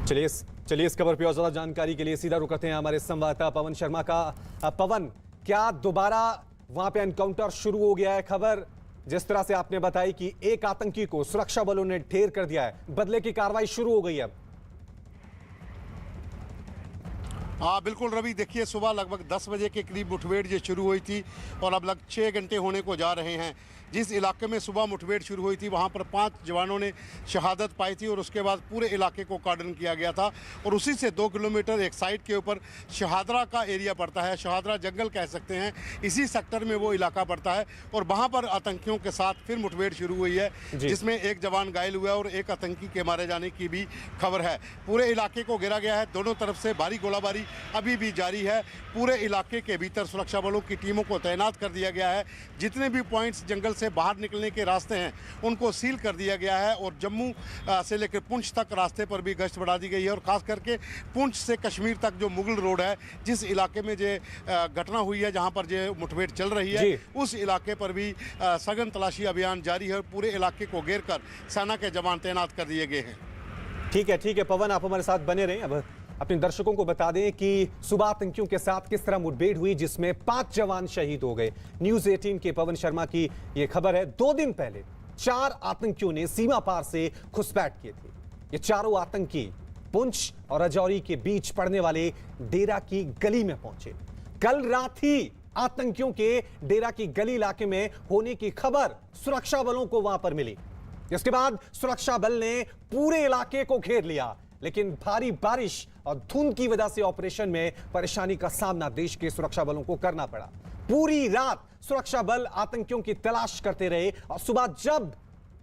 चलिए चलिए इस खबर पर और ज्यादा जानकारी के लिए सीधा रुक करते हैं हमारे संवाददाता पवन शर्मा का। पवन, क्या दोबारा वहां पे एनकाउंटर शुरू हो गया है? खबर जिस तरह से आपने बताई कि एक आतंकी को सुरक्षा बलों ने ढेर कर दिया है, बदले की कार्रवाई शुरू हो गई है। हाँ बिल्कुल रवि, देखिए सुबह लगभग 10 बजे के करीब मुठभेड़ ये शुरू हुई थी और अब लगभग 6 घंटे होने को जा रहे हैं। जिस इलाके में सुबह मुठभेड़ शुरू हुई थी वहाँ पर 5 जवानों ने शहादत पाई थी और उसके बाद पूरे इलाके को कार्डन किया गया था। और उसी से 2 किलोमीटर एक साइड के ऊपर शहादरा का एरिया पड़ता है, शहादरा जंगल कह सकते हैं, इसी सेक्टर में वो इलाका पड़ता है। और वहाँ पर आतंकियों के साथ फिर मुठभेड़ शुरू हुई है, जिसमें एक जवान घायल हुआ है और एक आतंकी के मारे जाने की भी खबर है। पूरे इलाके को घेरा गया है, दोनों तरफ से भारी गोलाबारी अभी भी जारी है। पूरे इलाके के भीतर सुरक्षा बलों की टीमों को तैनात कर दिया गया है। जितने भी पॉइंट्स जंगल से बाहर निकलने के रास्ते हैं उनको सील कर दिया गया है और जम्मू से लेकर पुंछ तक रास्ते पर भी गश्त बढ़ा दी गई है। और खास करके पुंछ से कश्मीर तक जो मुगल रोड है, जिस इलाके में जो घटना हुई है, जहां पर जो मुठभेड़ चल रही है, उस इलाके पर भी सघन तलाशी अभियान जारी है और पूरे इलाके को घेर कर सेना के जवान तैनात कर दिए गए हैं। ठीक है पवन, आप हमारे साथ बने रहें। अब अपने दर्शकों को बता दें कि सुबह आतंकियों के साथ किस तरह मुठभेड़ हुई, जिसमें 5 जवान शहीद हो गए। न्यूज़ 18 के पवन शर्मा की यह खबर है। 2 दिन पहले 4 आतंकियों ने सीमा पार से घुसपैठ किए थे। ये चारों आतंकी पुंछ और राजौरी के बीच पड़ने वाले डेरा की गली में पहुंचे। कल रात ही आतंकियों के डेरा की गली इलाके में होने की खबर सुरक्षा बलों को वहां पर मिली, जिसके बाद सुरक्षा बल ने पूरे इलाके को घेर लिया। लेकिन भारी बारिश और धुंध की वजह से ऑपरेशन में परेशानी का सामना देश के सुरक्षा बलों को करना पड़ा। पूरी रात सुरक्षा बल आतंकियों की तलाश करते रहे और सुबह जब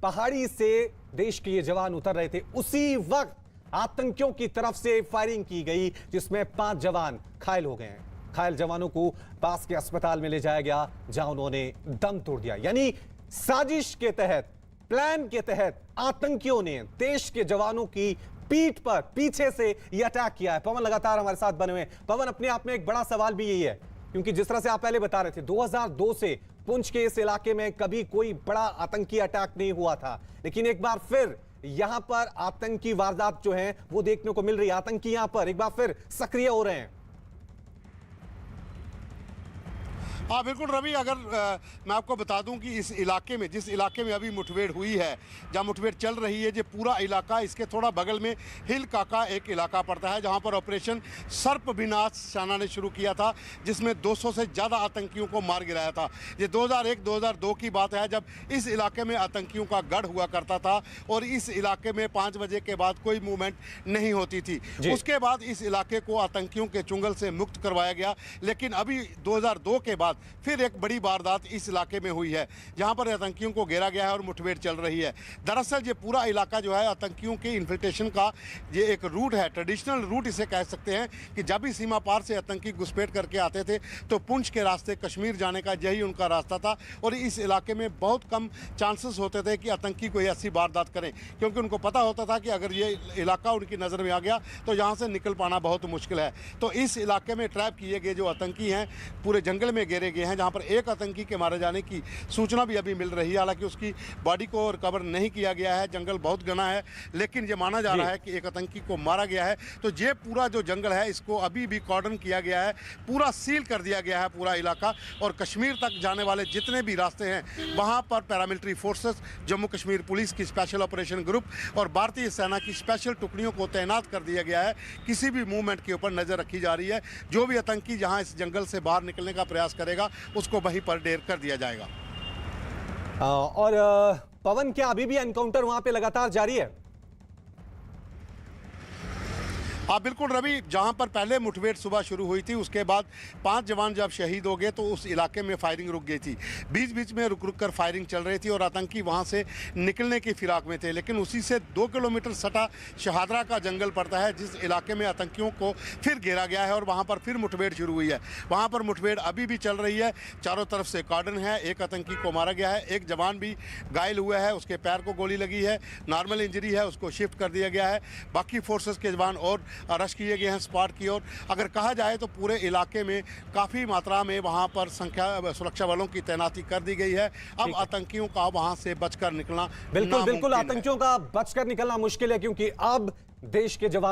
पहाड़ी से देश के ये जवान उतर रहे थे, उसी वक्त आतंकियों की तरफ से फायरिंग की गई, जिसमें 5 जवान घायल हो गए हैं। घायल जवानों को पास के अस्पताल में ले जाया गया, जहां उन्होंने दम तोड़ दिया। यानी साजिश के तहत, प्लान के तहत आतंकियों ने देश के जवानों की पीठ पर पीछे से यह अटैक किया है। पवन लगातार हमारे साथ बने हुए। पवन, अपने आप में एक बड़ा सवाल भी यही है, क्योंकि जिस तरह से आप पहले बता रहे थे 2002 से पुंछ के इस इलाके में कभी कोई बड़ा आतंकी अटैक नहीं हुआ था, लेकिन एक बार फिर यहां पर आतंकी वारदात जो है वो देखने को मिल रही है। आतंकी यहां पर एक बार फिर सक्रिय हो रहे हैं। हाँ बिल्कुल रवि, अगर मैं आपको बता दूं कि इस इलाके में, जिस इलाके में अभी मुठभेड़ हुई है, जहाँ मुठभेड़ चल रही है, जो पूरा इलाका, इसके थोड़ा बगल में हिल काका एक इलाका पड़ता है, जहाँ पर ऑपरेशन सर्प विनाश सेना ने शुरू किया था, जिसमें 200 से ज़्यादा आतंकियों को मार गिराया था। ये 2001-2002 की बात है, जब इस इलाके में आतंकियों का गढ़ हुआ करता था और इस इलाके में 5 बजे के बाद कोई मूवमेंट नहीं होती थी। उसके बाद इस इलाके को आतंकियों के चुंगल से मुक्त करवाया गया। लेकिन अभी 2002 के बाद फिर एक बड़ी वारदात इस इलाके में हुई है, जहां पर आतंकियों को घेरा गया है और मुठभेड़ चल रही है। दरअसल ये पूरा इलाका जो है आतंकियों के इन्फिल्ट्रेशन का ये एक रूट है, ट्रेडिशनल रूट इसे कह सकते हैं, कि जब भी सीमा पार से आतंकी घुसपैठ करके आते थे तो पुंछ के रास्ते कश्मीर जाने का यही उनका रास्ता था। और इस इलाके में बहुत कम चांसेस होते थे कि आतंकी कोई ऐसी वारदात करें, क्योंकि उनको पता होता था कि अगर ये इलाका उनकी नज़र में आ गया तो यहाँ से निकल पाना बहुत मुश्किल है। तो इस इलाके में ट्रैप किए गए जो आतंकी हैं पूरे जंगल में घेरे गए हैं, जहां पर एक आतंकी के मारे जाने की सूचना भी अभी मिल रही है। हालांकि उसकी बॉडी को रिकवर नहीं किया गया है, जंगल बहुत घना है, लेकिन ये माना जा रहा है कि एक आतंकी को मारा गया है। तो ये पूरा जो जंगल है इसको अभी भी कॉर्डन किया गया है, पूरा सील कर दिया गया है पूरा इलाका। और कश्मीर तक जाने वाले जितने भी रास्ते हैं वहां पर paramilitary forces, Jammu Kashmir police की स्पेशल ऑपरेशन ग्रुप और भारतीय सेना की स्पेशल टुकड़ियों को तैनात कर दिया गया है। किसी भी मूवमेंट के ऊपर नजर रखी जा रही है। जो भी आतंकी जहां इस जंगल से बाहर निकलने का प्रयास करेगा उसको वहीं पर ढेर कर दिया जाएगा। और पवन, क्या अभी भी एनकाउंटर वहां पे लगातार जारी है? हाँ बिल्कुल रवि, जहाँ पर पहले मुठभेड़ सुबह शुरू हुई थी उसके बाद 5 जवान जब शहीद हो गए तो उस इलाके में फायरिंग रुक गई थी। बीच बीच में रुक रुक कर फायरिंग चल रही थी और आतंकी वहाँ से निकलने की फिराक में थे। लेकिन उसी से 2 किलोमीटर सटा शहादरा का जंगल पड़ता है, जिस इलाके में आतंकियों को फिर घेरा गया है और वहाँ पर फिर मुठभेड़ शुरू हुई है। वहाँ पर मुठभेड़ अभी भी चल रही है, चारों तरफ से कार्डन है। एक आतंकी को मारा गया है, एक जवान भी घायल हुआ है, उसके पैर को गोली लगी है, नॉर्मल इंजरी है, उसको शिफ्ट कर दिया गया है। बाकी फोर्सेस के जवान और रश किए गए हैं स्पॉट की ओर। अगर कहा जाए तो पूरे इलाके में काफ़ी मात्रा में वहां पर सुरक्षा बलों की तैनाती कर दी गई है। अब आतंकियों का वहां से बचकर निकलना बिल्कुल आतंकियों का बचकर निकलना मुश्किल है, क्योंकि अब देश के जवान